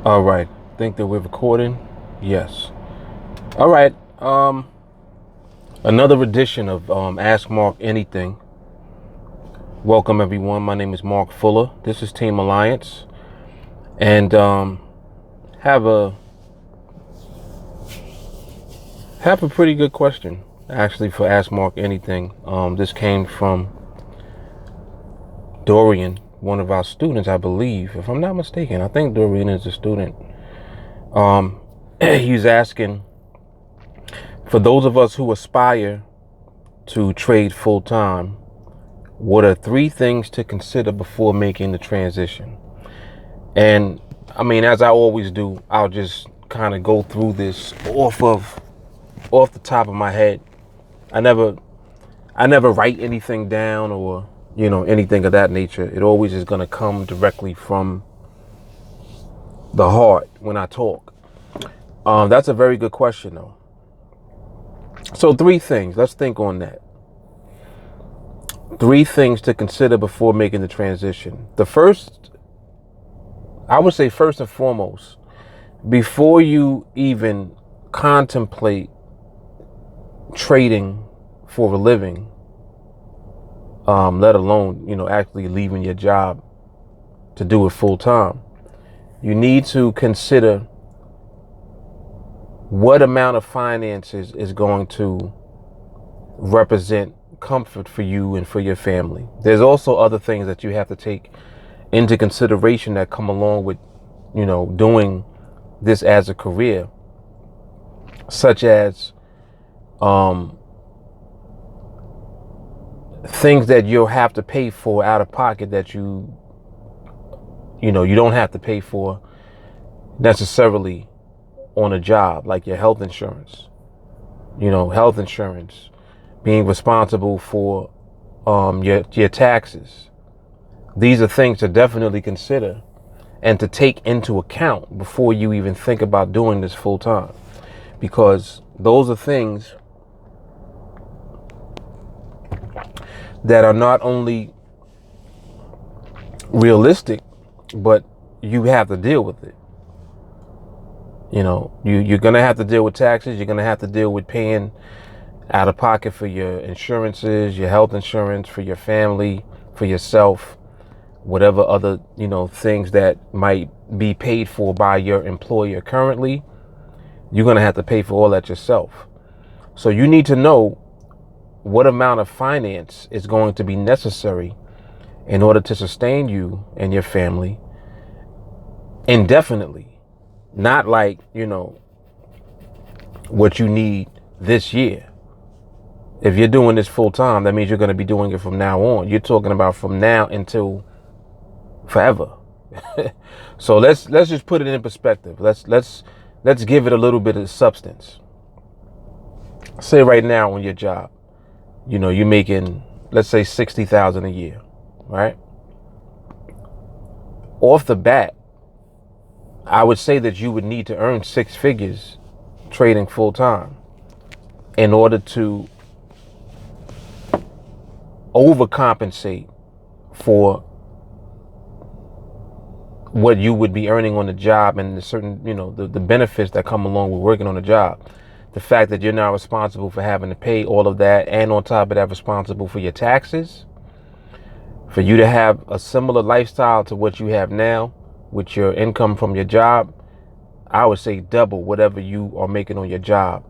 All right. Think that we're recording? Yes. All right. Another edition of Ask Mark Anything. Welcome everyone. My name is Mark Fuller. This is TeamAlliance, and have a pretty good question actually for Ask Mark Anything. This came from Dorian, one of our students, I believe, if I'm not mistaken. I think Dorian is a student. He's asking, for those of us who aspire to trade full time, what are 3 things to consider before making the transition? And I mean, as I always do, I'll just kind of go through this off the top of my head. I never write anything down or anything of that nature. It always is going to come directly from the heart when I talk. That's a very good question though. So 3 things. Let's think on that. 3 things to consider before making the transition. The first, I would say first and foremost, before you even contemplate trading for a living, let alone, actually leaving your job to do it full time, you need to consider what amount of finances is going to represent comfort for you and for your family. There's also other things that you have to take into consideration that come along with, doing this as a career, such as things that you'll have to pay for out of pocket that you don't have to pay for necessarily on a job, like your health insurance. Being responsible for your taxes. These are things to definitely consider and to take into account before you even think about doing this full time, because those are things that are not only realistic, but you have to deal with it. You're going to have to deal with taxes. You're going to have to deal with paying out of pocket for your insurances, your health insurance, for your family, for yourself, whatever other, things that might be paid for by your employer currently. You're going to have to pay for all that yourself. So you need to know what amount of finance is going to be necessary in order to sustain you and your family indefinitely. Not like, what you need this year. If you're doing this full time, that means you're going to be doing it from now on. You're talking about from now until forever. So let's just put it in perspective. Let's give it a little bit of substance. Say right now on your job, you're making, let's say, $60,000 a year, right? Off the bat, I would say that you would need to earn 6 figures trading full time in order to overcompensate for what you would be earning on the job and the certain, the benefits that come along with working on a job. The fact that you're now responsible for having to pay all of that, and on top of that, responsible for your taxes, for you to have a similar lifestyle to what you have now with your income from your job. I would say double whatever you are making on your job.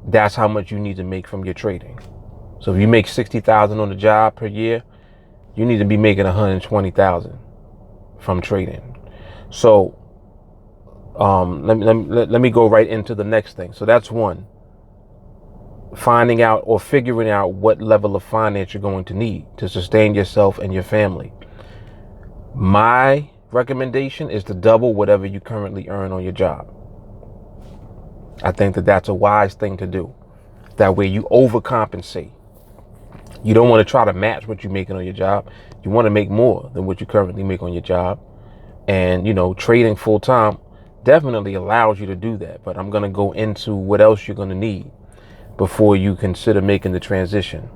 That's how much you need to make from your trading. So if you make $60,000 on the job per year, you need to be making $120,000 from trading. So let me go right into the next thing. So that's one. Finding out or figuring out what level of finance you're going to need to sustain yourself and your family. My recommendation is to double whatever you currently earn on your job. I think that that's a wise thing to do. That way you overcompensate. You don't want to try to match what you're making on your job. You want to make more than what you currently make on your job. And, trading full time definitely allows you to do that. But I'm going to go into what else you're going to need before you consider making the transition.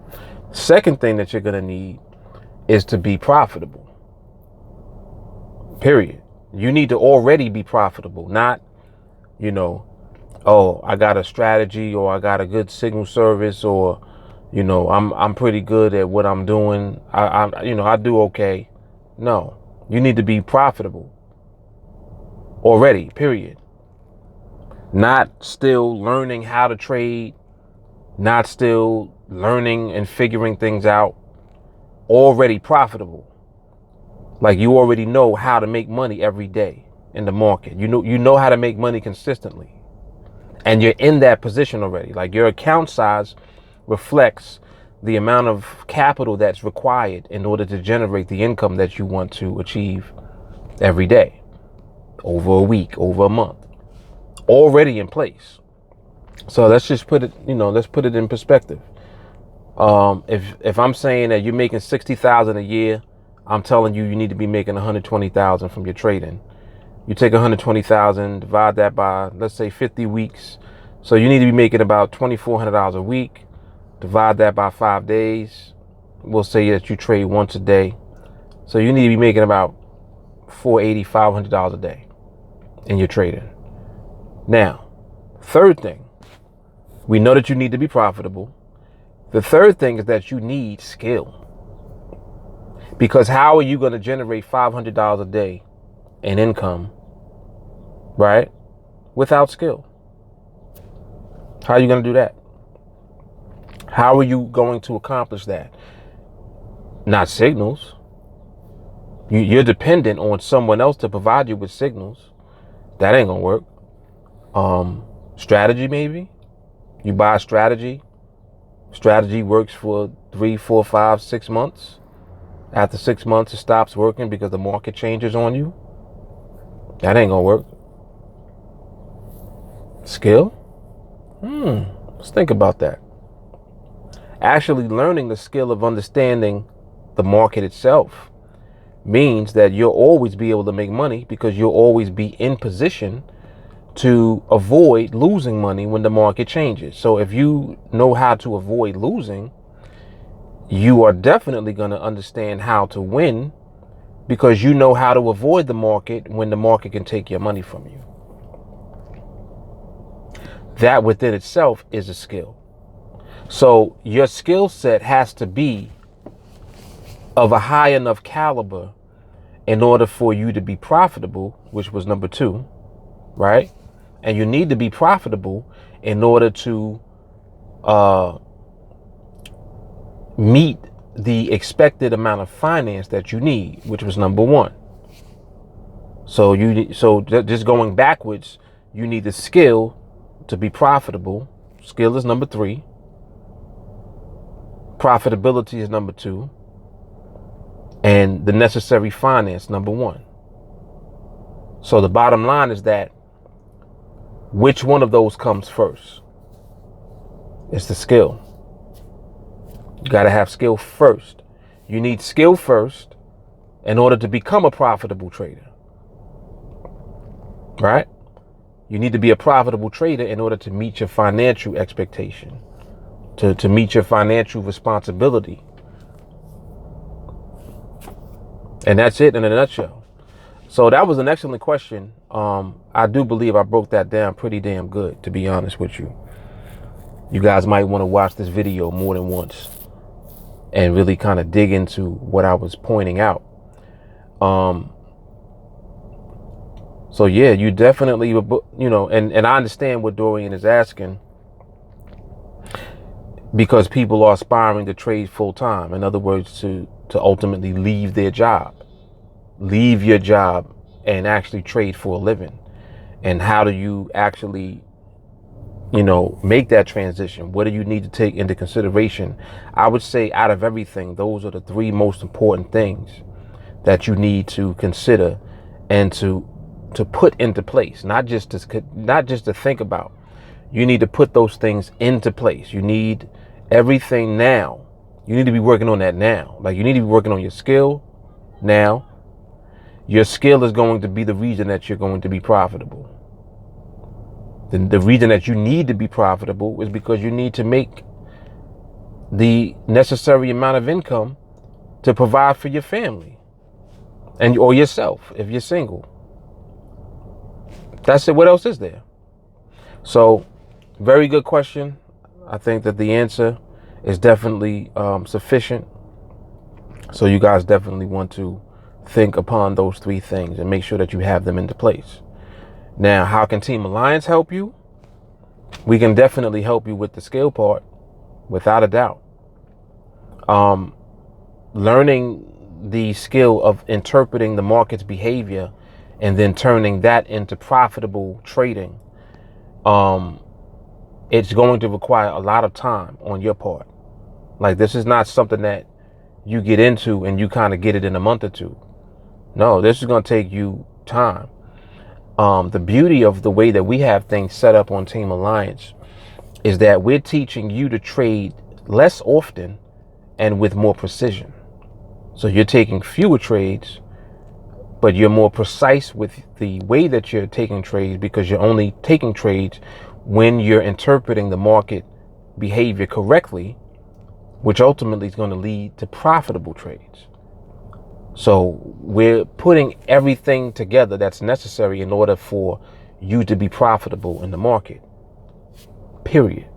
Second thing that you're going to need is to be profitable. Period. You need to already be profitable, not, oh, I got a strategy, or I got a good signal service, or, I'm pretty good at what I'm doing. I do okay. No, you need to be profitable already, period. Not still learning how to trade, not still learning and figuring things out, already profitable. Like, you already know how to make money every day in the market. You know how to make money consistently. And you're in that position already. Like, your account size reflects the amount of capital that's required in order to generate the income that you want to achieve every day, over a week, over a month, already in place. So let's just put it, let's put it in perspective. If I'm saying that you're making 60,000 a year, I'm telling you need to be making 120,000 from your trading. You take 120,000, divide that by, let's say, 50 weeks. So you need to be making about $2,400 a week. Divide that by 5 days. We'll say that you trade once a day. So you need to be making about $480, $500 a day in your trading. Now, third thing, we know that you need to be profitable. The third thing is that you need skill. Because how are you going to generate $500 a day in income, right, without skill? How are you going to do that? How are you going to accomplish that? Not signals. You're dependent on someone else to provide you with signals. That ain't going to work. Strategy, maybe. You buy a strategy. Strategy works for 3, 4, 5, 6 months. After 6 months, it stops working because the market changes on you. That ain't gonna work. Skill? Let's think about that. Actually learning the skill of understanding the market itself means that you'll always be able to make money, because you'll always be in position to avoid losing money when the market changes. So if you know how to avoid losing, you are definitely going to understand how to win, because you know how to avoid the market when the market can take your money from you. That within itself is a skill. So your skill set has to be of a high enough caliber in order for you to be profitable, which was number 2, right? And you need to be profitable in order to meet the expected amount of finance that you need, which was number 1. So just going backwards, you need the skill to be profitable. Skill is number 3. Profitability is number 2. And the necessary finance, number 1. So the bottom line is that which one of those comes first? It's the skill. You got to have skill first. You need skill first in order to become a profitable trader. Right? You need to be a profitable trader in order to meet your financial expectation, to meet your financial responsibility. And that's it in a nutshell. So that was an excellent question. I do believe I broke that down pretty damn good, to be honest with you. You guys might want to watch this video more than once and really kind of dig into what I was pointing out. So yeah, you definitely, and I understand what Dorian is asking, because people are aspiring to trade full time. In other words, to ultimately leave their job, leave your job and actually trade for a living. And how do you actually, make that transition? What do you need to take into consideration? I would say out of everything, those are the 3 most important things that you need to consider and to put into place, not just to think about. You need to put those things into place. You need everything now. You need to be working on that now. Like, you need to be working on your skill now. Your skill is going to be the reason that you're going to be profitable. The reason that you need to be profitable is because you need to make the necessary amount of income to provide for your family or yourself if you're single. That's it. What else is there? So, very good question. I think that the answer is definitely sufficient. So you guys definitely want to think upon those three things and make sure that you have them into place. Now, how can TeamAlliance help you? We can definitely help you with the skill part, without a doubt. Learning the skill of interpreting the market's behavior and then turning that into profitable trading, it's going to require a lot of time on your part. Like, this is not something that you get into and you kind of get it in a month or two. No, this is going to take you time. The beauty of the way that we have things set up on TeamAlliance is that we're teaching you to trade less often and with more precision. So you're taking fewer trades, but you're more precise with the way that you're taking trades, because you're only taking trades when you're interpreting the market behavior correctly, which ultimately is going to lead to profitable trades. So we're putting everything together that's necessary in order for you to be profitable in the market, period.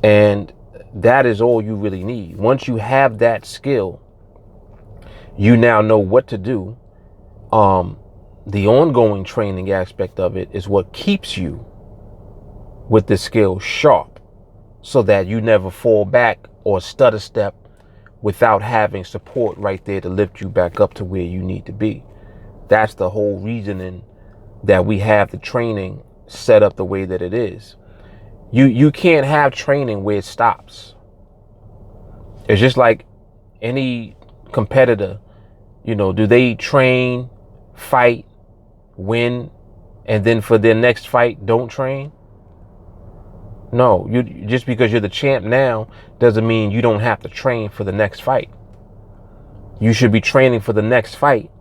And that is all you really need. Once you have that skill, you now know what to do. The ongoing training aspect of it is what keeps you with the skill sharp, so that you never fall back or stutter step without having support right there to lift you back up to where you need to be. That's the whole reasoning that we have the training set up the way that it is. You can't have training where it stops. It's just like any competitor, do they train, fight, win, and then for their next fight don't train? No, just because you're the champ now doesn't mean you don't have to train for the next fight. You should be training for the next fight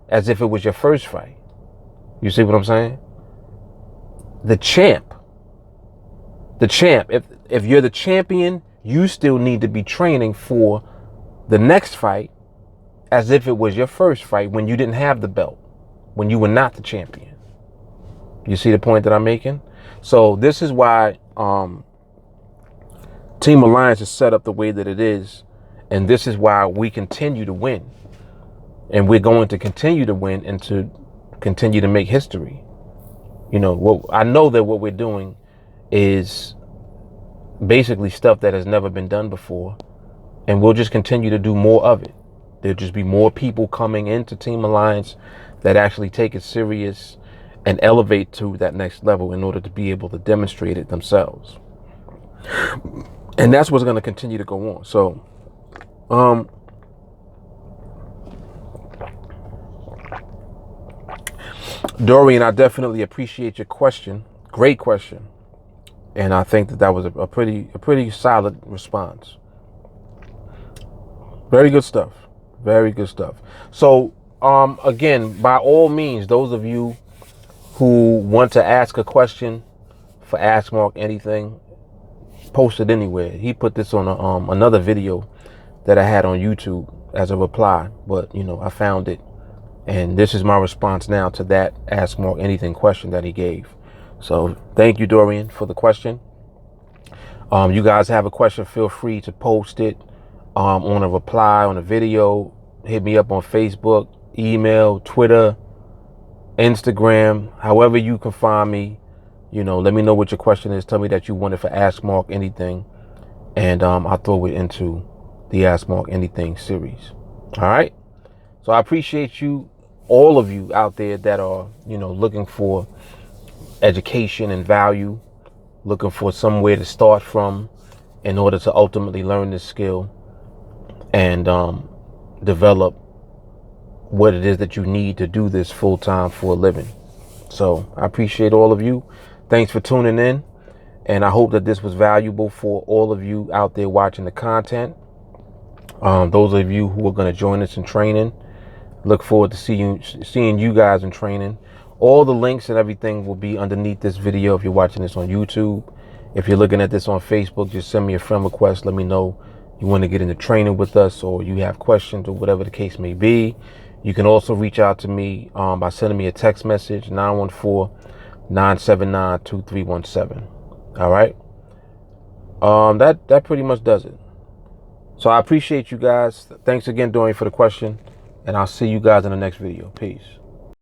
as if it was your first fight. You see what I'm saying? The champ, if you're the champion, you still need to be training for the next fight as if it was your first fight, when you didn't have the belt, when you were not the champion. You see the point that I'm making? So this is why TeamAlliance is set up the way that it is, and this is why we continue to win, and we're going to continue to win and to continue to make history. I know that what we're doing is basically stuff that has never been done before, and we'll just continue to do more of it. There'll just be more people coming into TeamAlliance that actually take it serious and elevate to that next level in order to be able to demonstrate it themselves. And that's what's going to continue to go on. So, Dorian, I definitely appreciate your question. Great question. And I think that was a pretty solid response. Very good stuff. Very good stuff. So, again, by all means, those of you who want to ask a question for Ask Mark Anything, post it anywhere. He put this on another video that I had on YouTube as a reply, but I found it, and this is my response now to that Ask Mark Anything question that he gave. So thank you, Dorian, for the question. You guys have a question, feel free to post it on a reply on a video. Hit me up on Facebook, email, Twitter, Instagram, however you can find me. Let me know what your question is. Tell me that you want it for Ask Mark Anything, and I'll throw it into the Ask Mark Anything series. All right. So I appreciate you, all of you out there that are, looking for education and value, looking for somewhere to start from in order to ultimately learn this skill and develop what it is that you need to do this full time for a living. So I appreciate all of you. Thanks for tuning in. And I hope that this was valuable for all of you out there watching the content. Those of you who are going to join us in training, look forward to seeing you guys in training. All the links and everything will be underneath this video if you're watching this on YouTube. If you're looking at this on Facebook, just send me a friend request. Let me know you want to get into training with us, or you have questions, or whatever the case may be. You can also reach out to me by sending me a text message, 914-979-2317. All right. That pretty much does it. So I appreciate you guys. Thanks again, Dorian, for the question. And I'll see you guys in the next video. Peace.